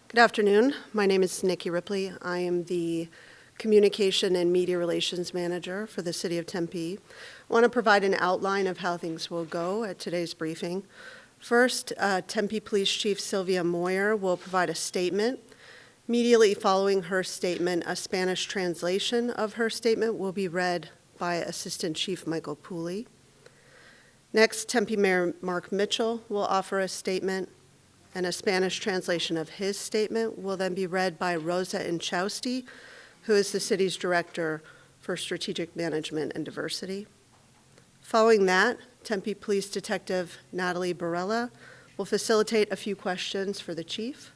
Good afternoon. My name is Nikki Ripley. I am the Communication and Media Relations Manager for the City of Tempe. I want to provide an outline of how things will go at today's briefing. First, Tempe Police Chief Sylvia Moir will provide a statement. Immediately following her statement, a Spanish translation of her statement will be read by Assistant Chief Michael Pooley. Next, Tempe Mayor Mark Mitchell will offer a statement, and a Spanish translation of his statement will then be read by Rosa Inchausti, who is the city's Director for Strategic Management and Diversity. Following that, Tempe Police Detective Natalie Barella will facilitate a few questions for the chief.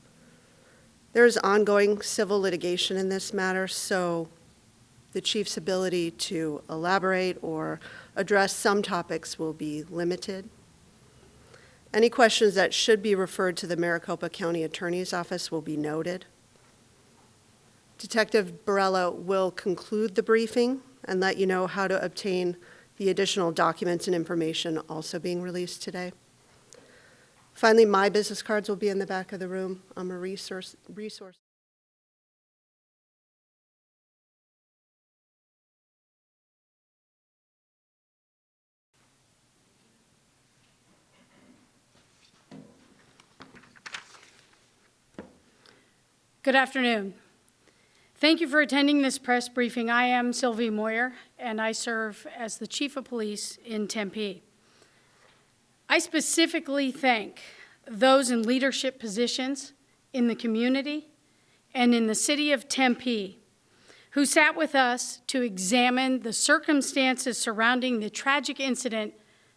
There is ongoing civil litigation in this matter, so the chief's ability to elaborate or address some topics will be limited. Any questions that should be referred to the Maricopa County Attorney's Office will be noted. Detective Barella will conclude the briefing and let you know how to obtain the additional documents and information also being released today. Finally, my business cards will be in the back of the room. I'm a resource. Good afternoon. Thank you for attending this press briefing. I am Sylvia Moir, and I serve as the Chief of Police in Tempe. I specifically thank those in leadership positions in the community and in the city of Tempe who sat with us to examine the circumstances surrounding the tragic incident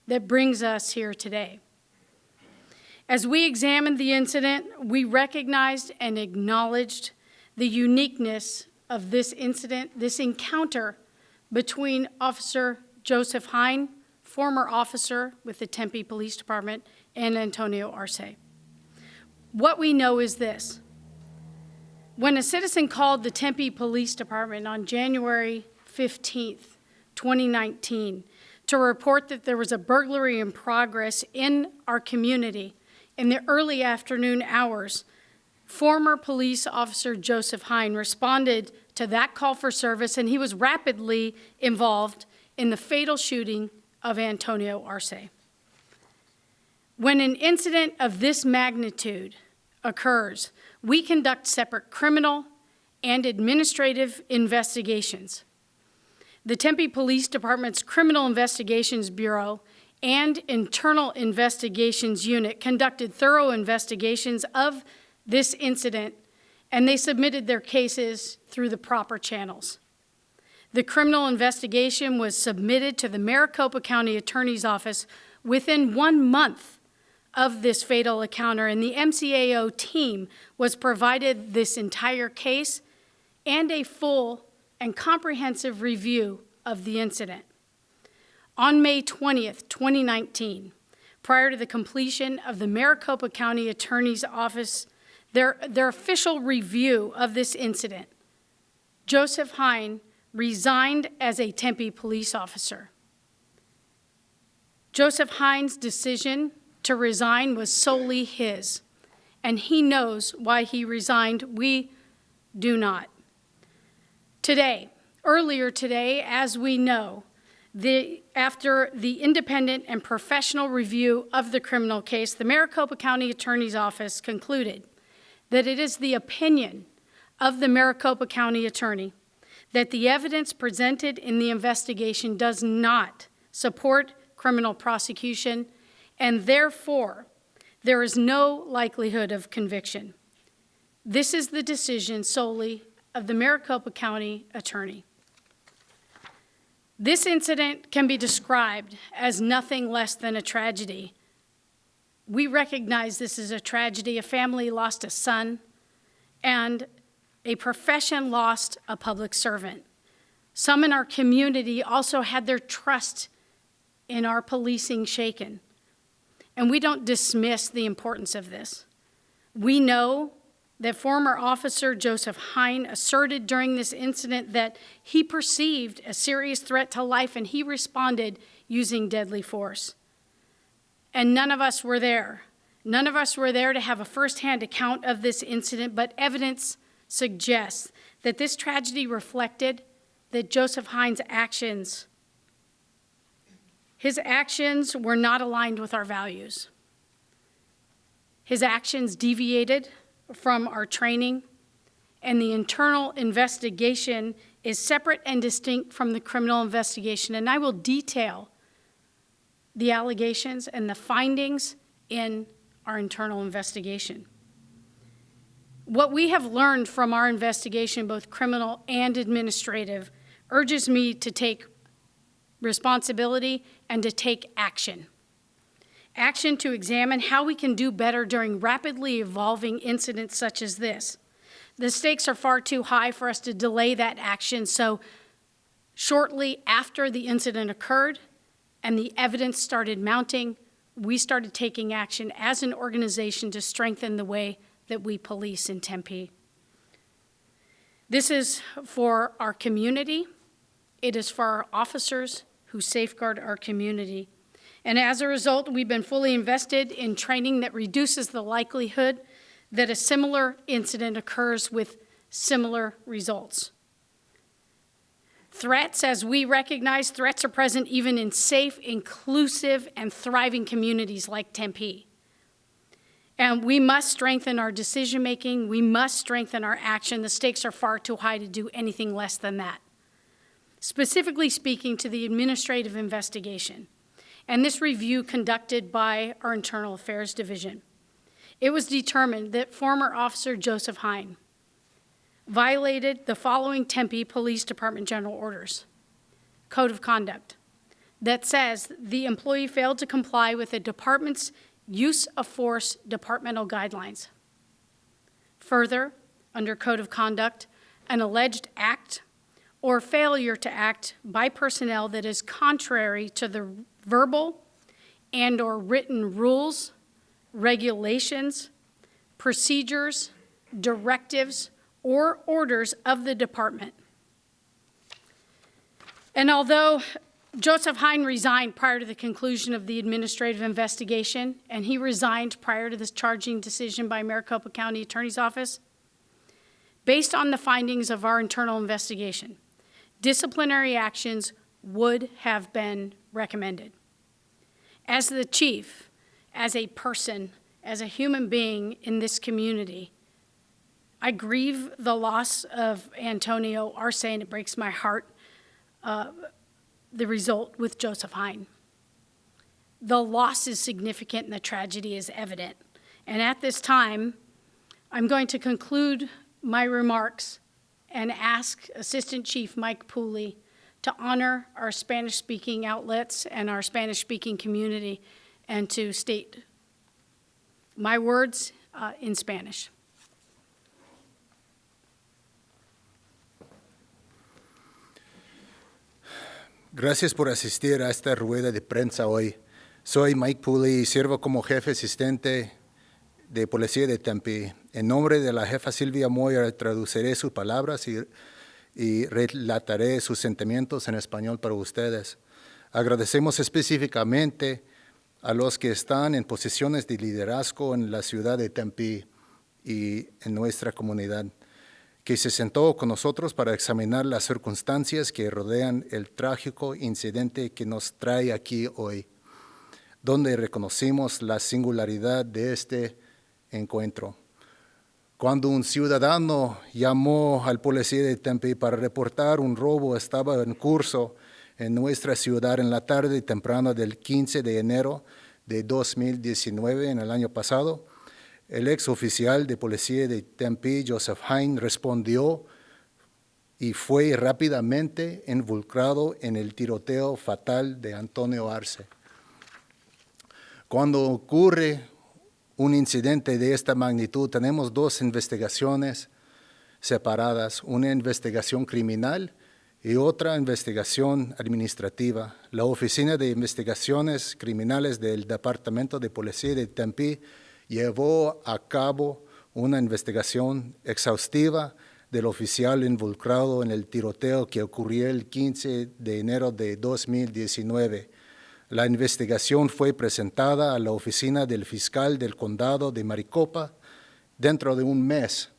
that brings us here today. As we examined the incident, we recognized and acknowledged the uniqueness of this incident, this encounter between Officer Joseph Jaen, former officer with the Tempe Police Department, and Antonio Arce. What we know is this. When a citizen called the Tempe Police Department on January 15th, 2019, to report that there was a burglary in progress in our community, in the early afternoon hours, former police officer Joseph Jaen responded to that call for service, and he was rapidly involved in the fatal shooting of Antonio Arce. When an incident of this magnitude occurs, we conduct separate criminal and administrative investigations. The Tempe Police Department's Criminal Investigations Bureau and Internal Investigations Unit conducted thorough investigations of this incident, and they submitted their cases through the proper channels. The criminal investigation was submitted to the Maricopa County Attorney's Office within 1 month of this fatal encounter, and the MCAO team was provided this entire case and a full and comprehensive review of the incident. On May 20th, 2019, prior to the completion of the Maricopa County Attorney's Office, their official review of this incident, Joseph Jaen resigned as a Tempe police officer. Joseph Jaen's decision to resign was solely his, and he knows why he resigned. We do not. Earlier today, as we know, after the independent and professional review of the criminal case, the Maricopa County Attorney's Office concluded that it is the opinion of the Maricopa County Attorney that the evidence presented in the investigation does not support criminal prosecution, and therefore there is no likelihood of conviction. This is the decision solely of the Maricopa County Attorney. This incident can be described as nothing less than a tragedy. We recognize this is a tragedy. A family lost a son, and a profession lost a public servant. Some in our community also had their trust in our policing shaken. And we don't dismiss the importance of this. We know that former officer Joseph Jaen asserted during this incident that he perceived a serious threat to life, and he responded using deadly force. And none of us were there. None of us were there to have a firsthand account of this incident, but evidence suggests that this tragedy reflected that Joseph Jaen's actions, his actions were not aligned with our values. His actions deviated from our training, and the internal investigation is separate and distinct from the criminal investigation. And I will detail the allegations and the findings in our internal investigation. What we have learned from our investigation, both criminal and administrative, urges me to take responsibility and to take action. Action to examine how we can do better during rapidly evolving incidents such as this. The stakes are far too high for us to delay that action, so shortly after the incident occurred and the evidence started mounting, we started taking action as an organization to strengthen the way that we police in Tempe. This is for our community. It is for our officers who safeguard our community. And as a result, we've been fully invested in training that reduces the likelihood that a similar incident occurs with similar results. Threats, as we recognize, threats are present even in safe, inclusive, and thriving communities like Tempe. And we must strengthen our decision-making. We must strengthen our action. The stakes are far too high to do anything less than that. Specifically speaking to the administrative investigation, and this review conducted by our Internal Affairs Division, it was determined that former Officer Joseph Jaen violated the following Tempe Police Department General Orders. Code of Conduct that says the employee failed to comply with the department's use of force departmental guidelines. Further, under Code of Conduct, an alleged act or failure to act by personnel that is contrary to the verbal and or written rules, regulations, procedures, directives, or orders of the department. And although Joseph Jaen resigned prior to the conclusion of the administrative investigation, and he resigned prior to this charging decision by Maricopa County Attorney's Office, based on the findings of our internal investigation, disciplinary actions would have been recommended. As the chief, as a person, as a human being in this community, I grieve the loss of Antonio Arce, and it breaks my heart, the result with Joseph Jaen. The loss is significant and the tragedy is evident. And at this time, I'm going to conclude my remarks and ask Assistant Chief Mike Pooley to honor our Spanish-speaking outlets and our Spanish-speaking community and to state my words in Spanish. Gracias por asistir a esta rueda de prensa hoy. Soy Mike Pooley y sirvo como jefe asistente de policía de Tempe. En nombre de la jefa Sylvia Moir, traduciré sus palabras y relataré sus sentimientos en español para ustedes. Agradecemos específicamente a los que están en posiciones de liderazgo en la ciudad de Tempe y en nuestra comunidad, que se sentó con nosotros para examinar las circunstancias que rodean el trágico incidente que nos trae aquí hoy, donde reconocimos la singularidad de este encuentro. Cuando un ciudadano llamó al policía de Tempe para reportar un robo estaba en curso en nuestra ciudad en la tarde temprana del 15 de enero de 2019, en el año pasado, el ex oficial de policía de Tempe, Joseph Jaen, respondió y fue rápidamente involucrado en el tiroteo fatal de Antonio Arce. Cuando ocurre un incidente de esta magnitud, tenemos dos investigaciones separadas, una investigación criminal y otra investigación administrativa. La Oficina de Investigaciones Criminales del Departamento de Policía de Tempe llevó a cabo una investigación exhaustiva del oficial involucrado en el tiroteo que ocurrió el 15 de enero de 2019, La investigación fue presentada a la oficina del fiscal del condado de Maricopa dentro de un mes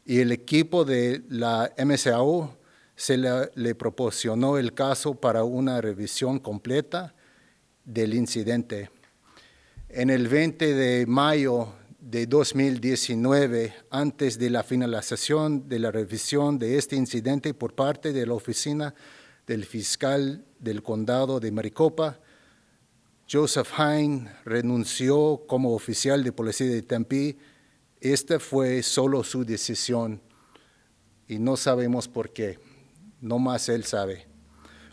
y el equipo de la MSAO le proporcionó el caso para una revisión completa del incidente. En el 20 de mayo de 2019, antes de la finalización de la revisión de este incidente por parte de la oficina del fiscal del condado de Maricopa, Joseph Jaen renunció como oficial de policía de Tempe. Esta fue solo su decisión y no sabemos por qué, no más él sabe.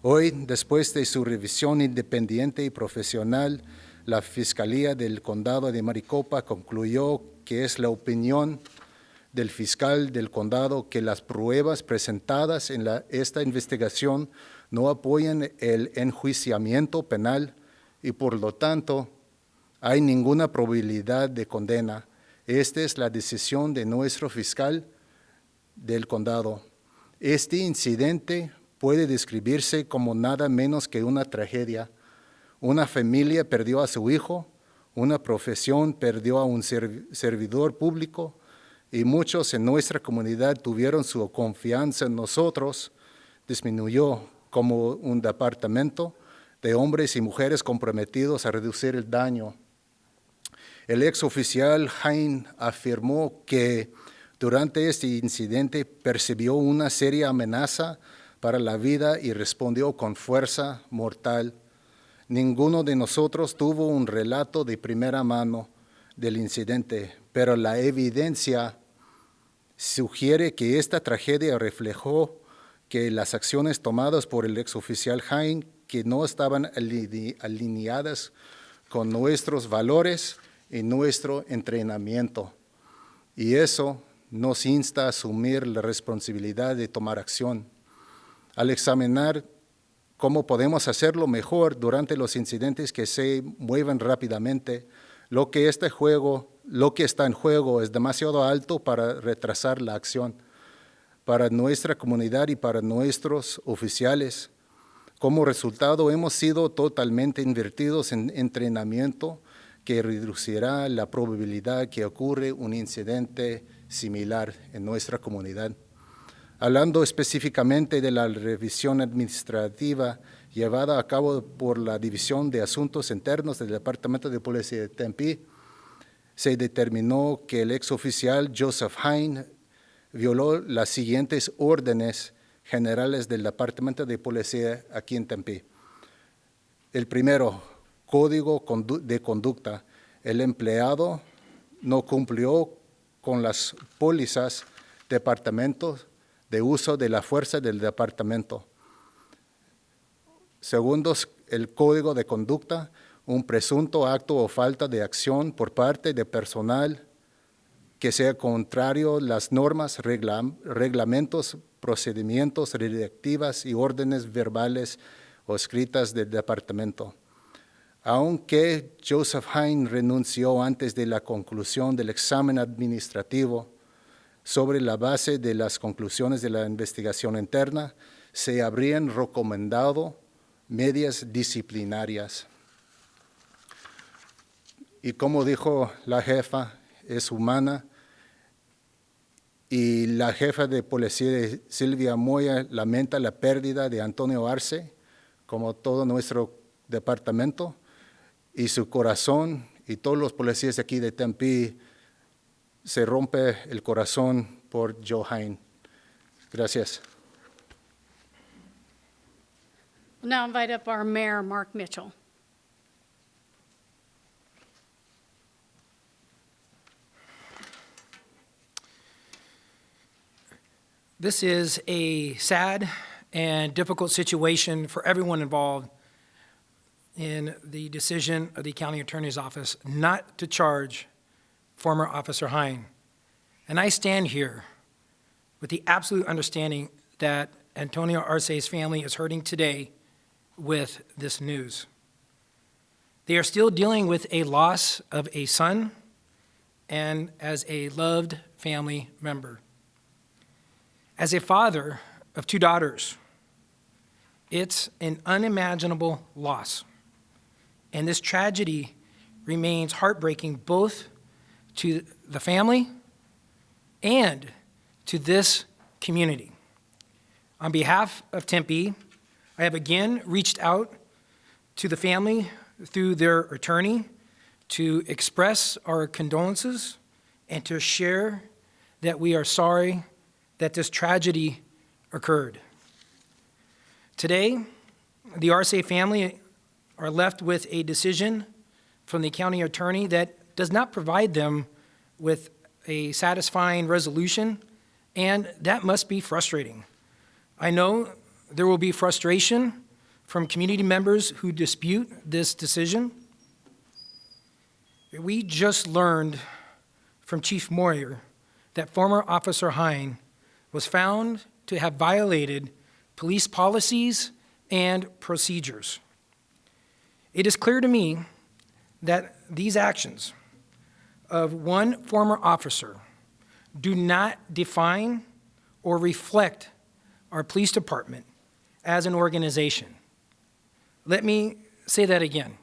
Hoy, después de su revisión independiente y profesional, la Fiscalía del Condado de Maricopa concluyó que es la opinión del fiscal del condado que las pruebas presentadas en esta investigación no apoyan el enjuiciamiento penal y por lo tanto hay ninguna probabilidad de condena. Esta es la decisión de nuestro fiscal del condado. Este incidente puede describirse como nada menos que una tragedia. Una familia perdió a su hijo, una profesión perdió a un servidor público y muchos en nuestra comunidad tuvieron su confianza en nosotros, disminuyó como un departamento de hombres y mujeres comprometidos a reducir el daño. El exoficial Jaen afirmó que durante este incidente percibió una seria amenaza para la vida y respondió con fuerza mortal. Ninguno de nosotros tuvo un relato de primera mano del incidente, pero la evidencia sugiere que esta tragedia reflejó que las acciones tomadas por el exoficial Jaen que no estaban alineadas con nuestros valores y nuestro entrenamiento. Y eso nos insta a asumir la responsabilidad de tomar acción. Al examinar cómo podemos hacerlo mejor durante los incidentes que se mueven rápidamente, lo que está en juego es demasiado alto para retrasar la acción. Para nuestra comunidad y para nuestros oficiales. Como resultado, hemos sido totalmente invertidos en entrenamiento que reducirá la probabilidad que ocurra un incidente similar en nuestra comunidad. Hablando específicamente de la revisión administrativa llevada a cabo por la División de Asuntos Internos del Departamento de Policía de Tempe, se determinó que el exoficial Joseph Jaen violó las siguientes órdenes generales del Departamento de Policía aquí en Tempe. El primero, código de conducta. El empleado no cumplió con las pólizas departamentos de uso de la fuerza del departamento. Segundo, el código de conducta, un presunto acto o falta de acción por parte de personal que sea contrario a las normas, reglamentos, procedimientos, directivas y órdenes verbales o escritas del departamento. Aunque Joseph Jaen renunció antes de la conclusión del examen administrativo, sobre la base de las conclusiones de la investigación interna, se habrían recomendado medidas disciplinarias. Y como dijo la jefa, es humana, y la jefa de policía, Sylvia, Moir, lamenta la pérdida de Antonio Arce, como todo nuestro departamento, y su corazón, y todos los policías de aquí de Tempe, se rompe el corazón por Joe Jaen. Gracias. We'll now invite up our mayor, Mark Mitchell. This is a sad and difficult situation for everyone involved in the decision of the county attorney's office not to charge former Officer Jaen. And I stand here with the absolute understanding that Antonio Arce's family is hurting today with this news. They are still dealing with a loss of a son and as a loved family member. As a father of two daughters, it's an unimaginable loss. And this tragedy remains heartbreaking both to the family and to this community. On behalf of Tempe, I have again reached out to the family through their attorney to express our condolences and to share that we are sorry that this tragedy occurred. Today, the Arce family are left with a decision from the county attorney that does not provide them with a satisfying resolution, and that must be frustrating. I know there will be frustration from community members who dispute this decision. We just learned from Chief Moir that former Officer Jaen was found to have violated police policies and procedures. It is clear to me that these actions of one former officer do not define or reflect our police department as an organization. Let me say that again.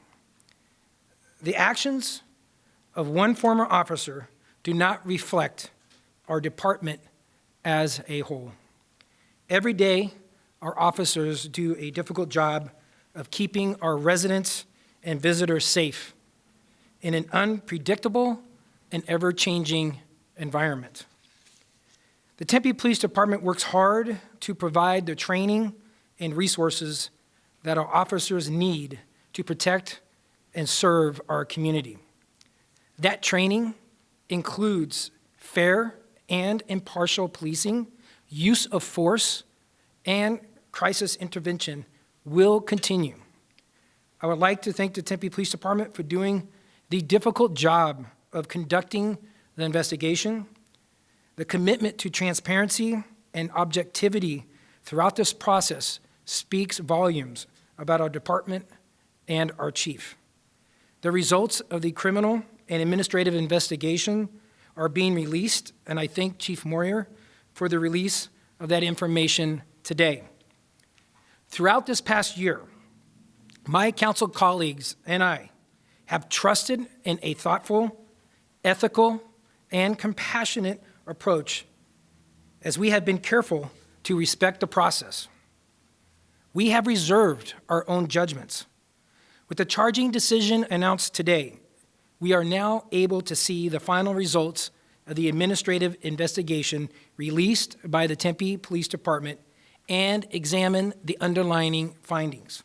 The actions of one former officer do not reflect our department as a whole. Every day, our officers do a difficult job of keeping our residents and visitors safe in an unpredictable and ever-changing environment. The Tempe Police Department works hard to provide the training and resources that our officers need to protect and serve our community. That training includes fair and impartial policing, use of force, and crisis intervention will continue. I would like to thank the Tempe Police Department for doing the difficult job of conducting the investigation. The commitment to transparency and objectivity throughout this process speaks volumes about our department and our chief. The results of the criminal and administrative investigation are being released, and I thank Chief Moir for the release of that information today. Throughout this past year, my council colleagues and I have trusted in a thoughtful, ethical, and compassionate approach as we have been careful to respect the process. We have reserved our own judgments. With the charging decision announced today, we are now able to see the final results of the administrative investigation released by the Tempe Police Department and examine the underlying findings.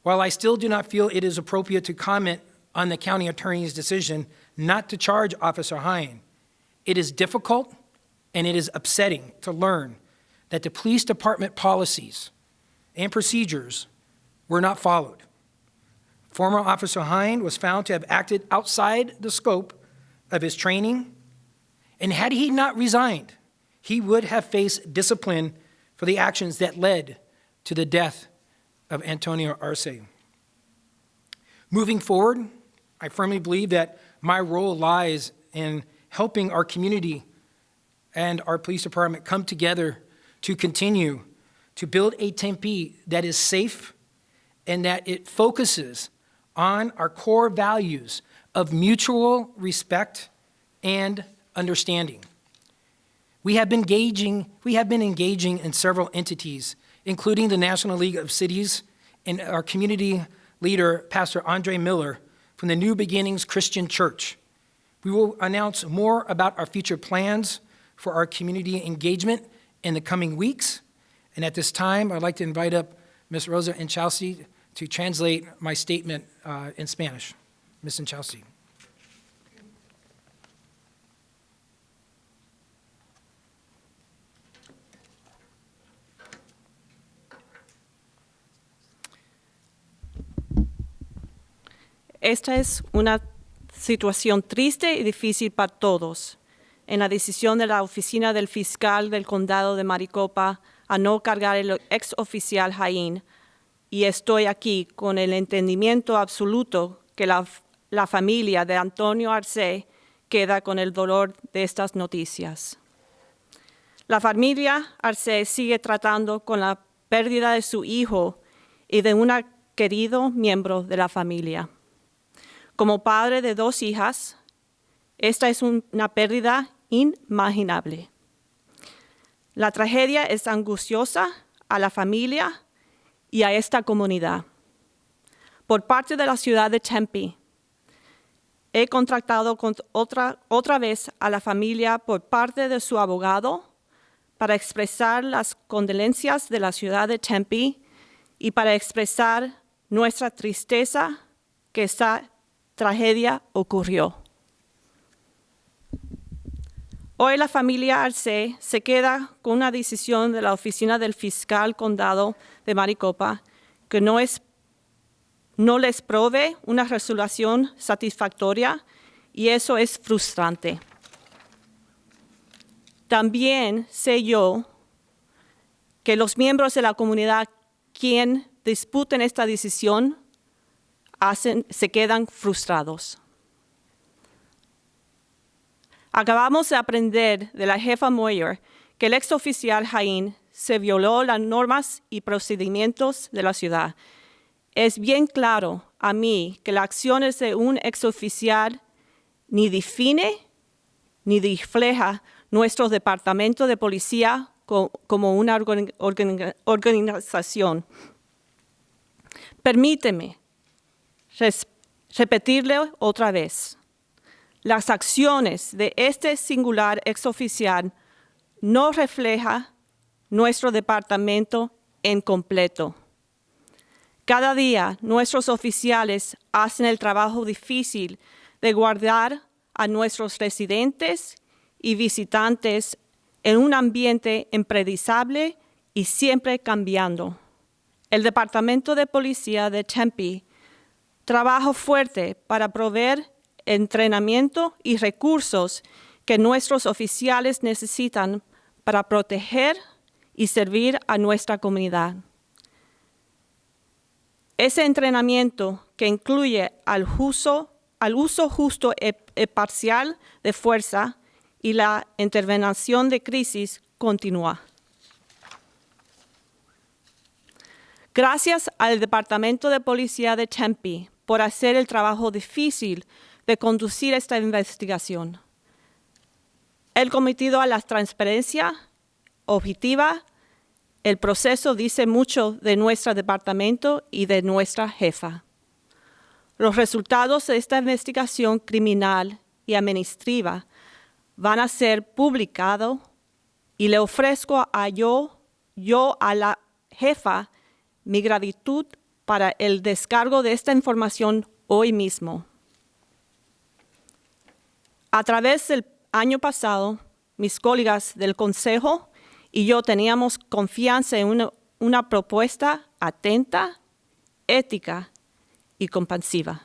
While I still do not feel it is appropriate to comment on the county attorney's decision not to charge Officer Jaen, it is difficult and it is upsetting to learn that the police department policies and procedures were not followed. Former Officer Jaen was found to have acted outside the scope of his training, and had he not resigned, he would have faced discipline for the actions that led to the death of Antonio Arce. Moving forward, I firmly believe that my role lies in helping our community and our police department come together to continue to build a Tempe that is safe and that it focuses on our core values of mutual respect and understanding. We have been engaging in several entities, including the National League of Cities and our community leader, Pastor Andre Miller, from the New Beginnings Christian Church. We will announce more about our future plans for our community engagement in the coming weeks. And at this time, I'd like to invite up Ms. Rosa Inchalsi to translate my statement in Spanish. Ms. Inchalsi. Esta es una situación triste y difícil para todos. En la decisión de la oficina del fiscal del condado de Maricopa a no cargar el ex oficial Jaen, y estoy aquí con el entendimiento absoluto que la familia de Antonio Arce queda con el dolor de estas noticias. La familia Arce sigue tratando con la pérdida de su hijo y de una querido miembro de la familia. Como padre de 2 hijas, esta es una pérdida inimaginable. La tragedia es angustiosa a la familia y a esta comunidad. Por parte de la ciudad de Tempe, he contactado otra vez a la familia por parte de su abogado para expresar las condolencias de la ciudad de Tempe y para expresar nuestra tristeza que esta tragedia ocurrió. Hoy la familia Arce se queda con una decisión de la oficina del fiscal condado de Maricopa que no les provee una resolución satisfactoria y eso es frustrante. También sé yo que los miembros de la comunidad quien disputen esta decisión se quedan frustrados. Acabamos de aprender de la jefa Moir que el exoficial Jaen se violó las normas y procedimientos de la ciudad. Es bien claro a mí que las acciones de un exoficial ni define ni refleja nuestro departamento de policía como una organización. Permíteme repetirle otra vez. Las acciones de este singular exoficial no reflejan nuestro departamento en completo. Cada día nuestros oficiales hacen el trabajo difícil de guardar a nuestros residentes y visitantes en un ambiente impredecible y siempre cambiando. El Departamento de Policía de Tempe trabaja fuerte para proveer entrenamiento y recursos que nuestros oficiales necesitan para proteger y servir a nuestra comunidad. Ese entrenamiento que incluye al uso justo y parcial de fuerza y la intervención de crisis continúa. Gracias al Departamento de Policía de Tempe por hacer el trabajo difícil de conducir esta investigación. El cometido a la transparencia objetiva, el proceso dice mucho de nuestro departamento y de nuestra jefa. Los resultados de esta investigación criminal y administrativa van a ser publicados y le ofrezco a la jefa mi gratitud para el descargo de esta información hoy mismo. A través del año pasado, mis colegas del Consejo y yo teníamos confianza en una propuesta atenta, ética y compasiva.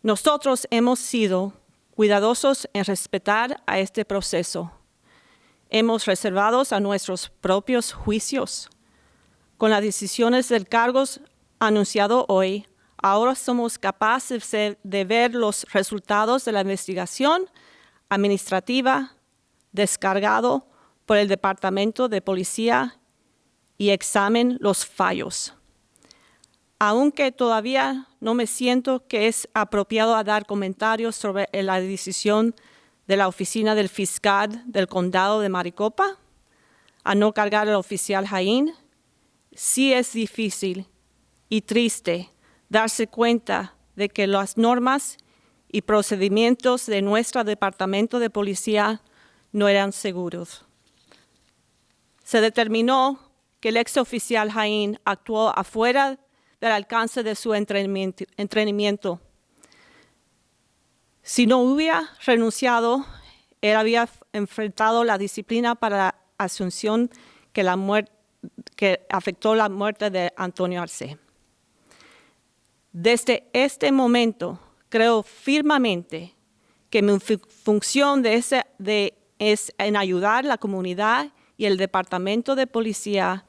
Nosotros hemos sido cuidadosos en respetar a este proceso. Hemos reservado a nuestros propios juicios. Con las decisiones del cargo anunciado hoy, ahora somos capaces de ver los resultados de la investigación administrativa descargado por el Departamento de Policía y examen los fallos. Aunque todavía no me siento que es apropiado dar comentarios sobre la decisión de la oficina del fiscal del condado de Maricopa a no cargar al oficial Jaen, sí es difícil y triste darse cuenta de que las normas y procedimientos de nuestro departamento de policía no eran seguros. Se determinó que el exoficial Jaen actuó afuera del alcance de su entrenamiento. Si no hubiera renunciado, él había enfrentado la disciplina para la asunción que afectó la muerte de Antonio Arce. Desde este momento, creo firmemente que mi función es en ayudar a la comunidad y el Departamento de Policía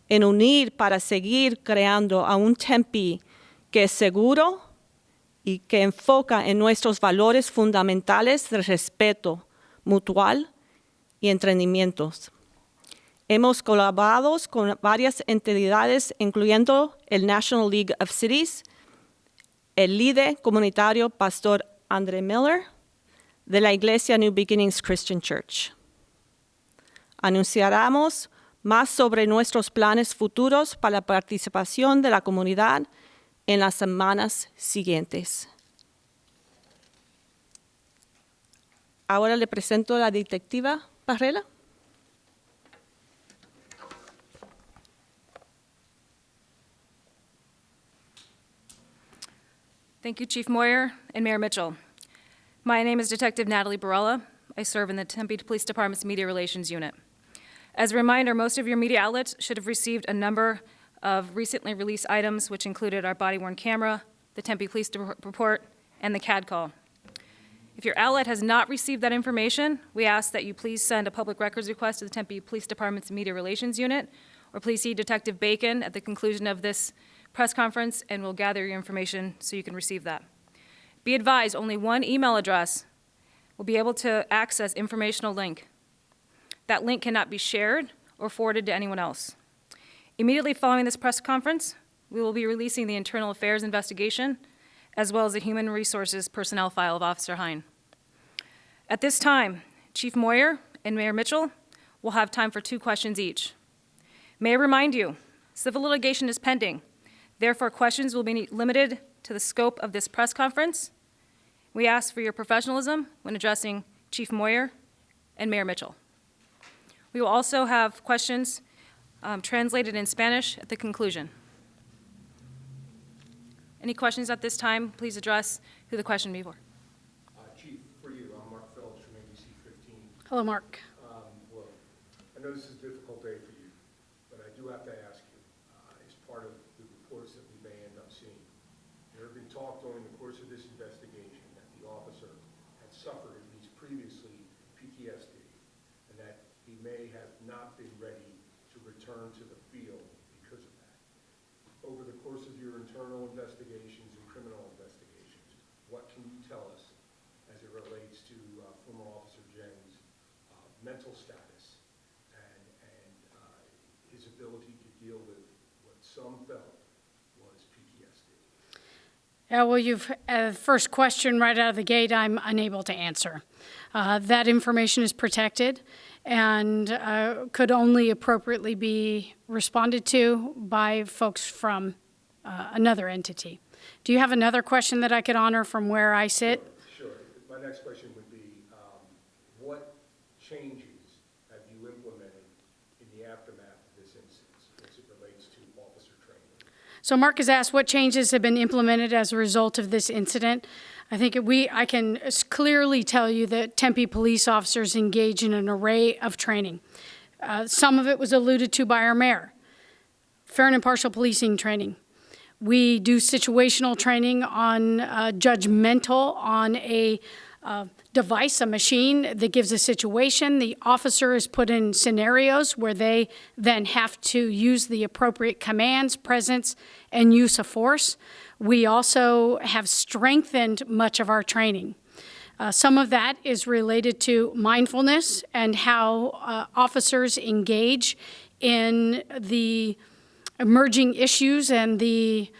en unir para seguir creando a un Tempe que es seguro y que enfoca en nuestros valores fundamentales de respeto mutual y entendimientos. Hemos colaborado con varias entidades, incluyendo el National League of Cities, el líder comunitario Pastor Andre Miller, de la Iglesia New Beginnings Christian Church. Anunciaremos más sobre nuestros planes futuros para la participación de la comunidad en las semanas siguientes. Ahora le presento a la detectiva Parrella. Thank you, Chief Moir and Mayor Mitchell. My name is Detective Natalie Barella. I serve in the Tempe Police Department's Media Relations Unit. As a reminder, most of your media outlets should have received a number of recently released items, which included our body-worn camera, the Tempe Police Report, and the CAD call. If your outlet has not received that information, we ask that you please send a public records request to the Tempe Police Department's Media Relations Unit, or please see Detective Bacon at the conclusion of this press conference, and we'll gather your information so you can receive that. Be advised, only one email address will be able to access informational link. That link cannot be shared or forwarded to anyone else. Immediately following this press conference, we will be releasing the internal affairs investigation, as well as the human resources personnel file of Officer Jaen. At this time, Chief Moir and Mayor Mitchell will have time for 2 questions each. May I remind you, civil litigation is pending. Therefore, questions will be limited to the scope of this press conference. We ask for your professionalism when addressing Chief Moir and Mayor Mitchell. We will also have questions translated in Spanish at the conclusion. Any questions at this time? Please address who the question be for. Chief, for you, I'm Mark Phillips from ABC 15. Hello, Mark. Well, I know this is a difficult day for you, but I do have to ask you, as part of the reports that we may end up seeing, there have been talk during the course of this investigation that the officer had suffered, at least previously, PTSD, and that he may have not been ready to return to the field because of that. Over the course of your internal investigations and criminal investigations, what can you tell us as it relates to former Officer Jaen's mental status and his ability to deal with what some felt was PTSD? Yeah, well, you've first question right out of the gate, I'm unable to answer. That information is protected and could only appropriately be responded to by folks from another entity. Do you have another question that I could honor from where I sit? Sure. My next question would be, what changes have you implemented in the aftermath of this incident as it relates to officer training? So Mark has asked what changes have been implemented as a result of this incident. I think I can clearly tell you that Tempe police officers engage in an array of training. Some of it was alluded to by our mayor. Fair and impartial policing training. We do situational training on judgmental on a device, a machine that gives a situation. The officer is put in scenarios where they then have to use the appropriate commands, presence, and use of force. We also have strengthened much of our training. Some of that is related to mindfulness and how officers engage in the emerging issues and the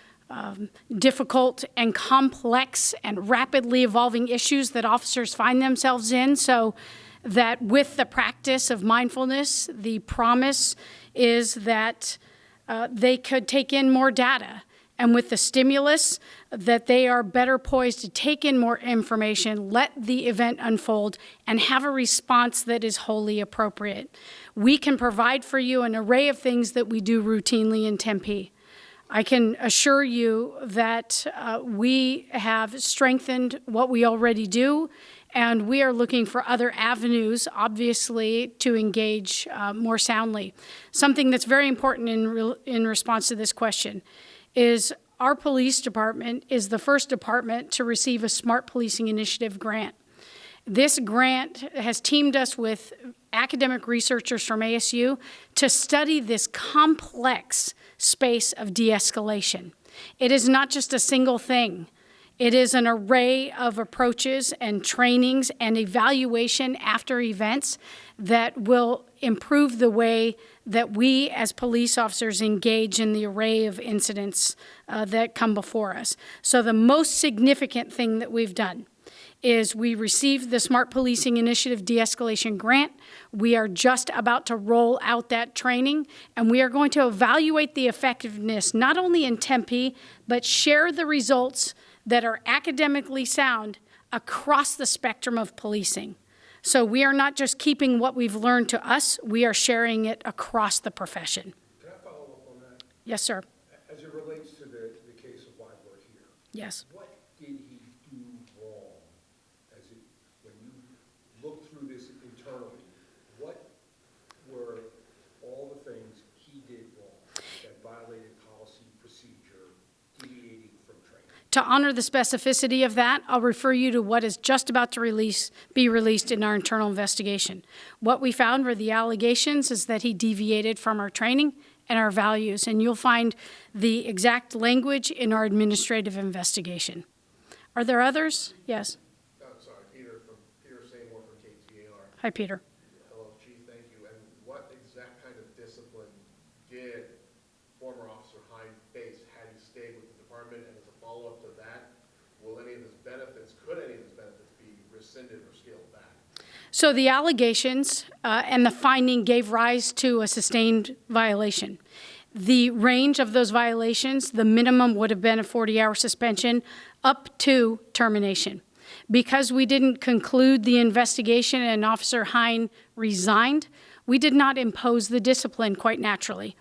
difficult and complex and rapidly evolving issues that officers find themselves in, so that with the practice of mindfulness, the promise is that they could take in more data. And with the stimulus, that they are better poised to take in more information, let the event unfold, and have a response that is wholly appropriate. We can provide for you an array of things that we do routinely in Tempe. I can assure you that we have strengthened what we already do, and we are looking for other avenues, obviously, to engage more soundly. Something that's very important in response to this question is our police department is the first department to receive a Smart Policing Initiative grant. This grant has teamed us with academic researchers from ASU to study this complex space of de-escalation. It is not just a single thing. It is an array of approaches and trainings and evaluation after events that will improve the way that we as police officers engage in the array of incidents that come before us. So the most significant thing that we've done is we received the Smart Policing Initiative De-escalation grant. We are just about to roll out that training, and we are going to evaluate the effectiveness not only in Tempe, but share the results that are academically sound across the spectrum of policing. So we are not just keeping what we've learned to us, we are sharing it across the profession. Can I follow up on that? Yes, sir. As it relates to the case of Moir here, Yes. what did he do wrong? When you look through this internally, what were all the things he did wrong that violated policy, procedure, deviating from training? To honor the specificity of that, I'll refer you to what is just about to be released in our internal investigation. What we found were the allegations is that he deviated from our training and our values, and you'll find the exact language in our administrative investigation. Are there others? Yes. I'm sorry, Peter Seymour from KTAR. Hi, Peter. Hello, Chief, thank you. And what exact kind of discipline did former Officer Jaen face had he stayed with the department? And as a follow-up to that, could any of his benefits be rescinded or scaled back? So the allegations and the finding gave rise to a sustained violation. The range of those violations, the minimum would have been a 40-hour suspension up to termination. Because we didn't conclude the investigation and Officer Jaen resigned, we did not impose the discipline quite naturally.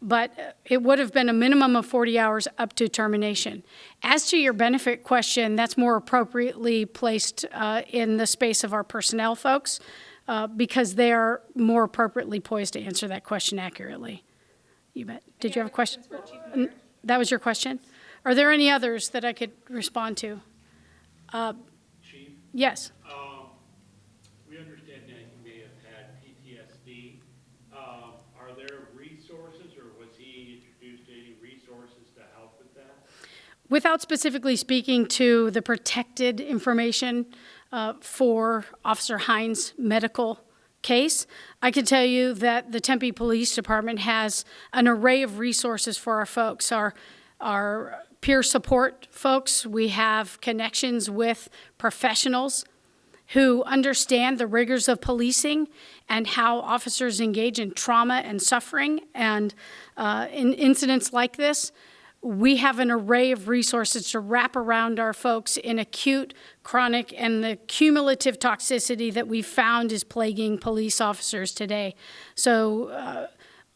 But it would have been a minimum of 40 hours up to termination. As to your benefit question, that's more appropriately placed in the space of our personnel folks because they are more appropriately poised to answer that question accurately. You bet. Did you have a question? That was your question? Are there any others that I could respond to? Chief? Yes. We understand that he may have had PTSD. Are there resources, or was he introduced to any resources to help with that? Without specifically speaking to the protected information for Officer Jaen's medical case, I can tell you that the Tempe Police Department has an array of resources for our folks. Our peer support folks, we have connections with professionals who understand the rigors of policing and how officers engage in trauma and suffering. And in incidents like this, we have an array of resources to wrap around our folks in acute, chronic, and the cumulative toxicity that we've found is plaguing police officers today. So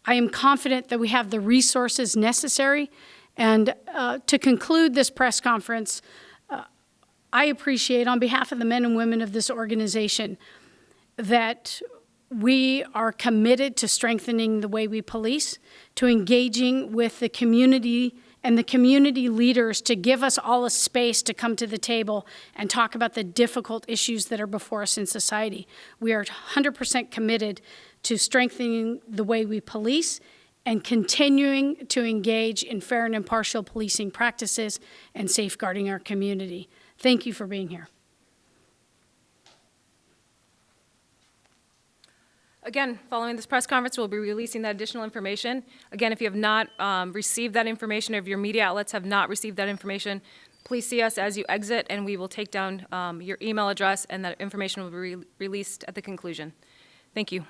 I am confident that we have the resources necessary. And to conclude this press conference, I appreciate, on behalf of the men and women of this organization, that we are committed to strengthening the way we police, to engaging with the community and the community leaders to give us all a space to come to the table and talk about the difficult issues that are before us in society. We are 100% committed to strengthening the way we police and continuing to engage in fair and impartial policing practices and safeguarding our community. Thank you for being here. Again, following this press conference, we'll be releasing that additional information. Again, if you have not received that information, or if your media outlets have not received that information, please see us as you exit, and we will take down your email address, and that information will be released at the conclusion. Thank you.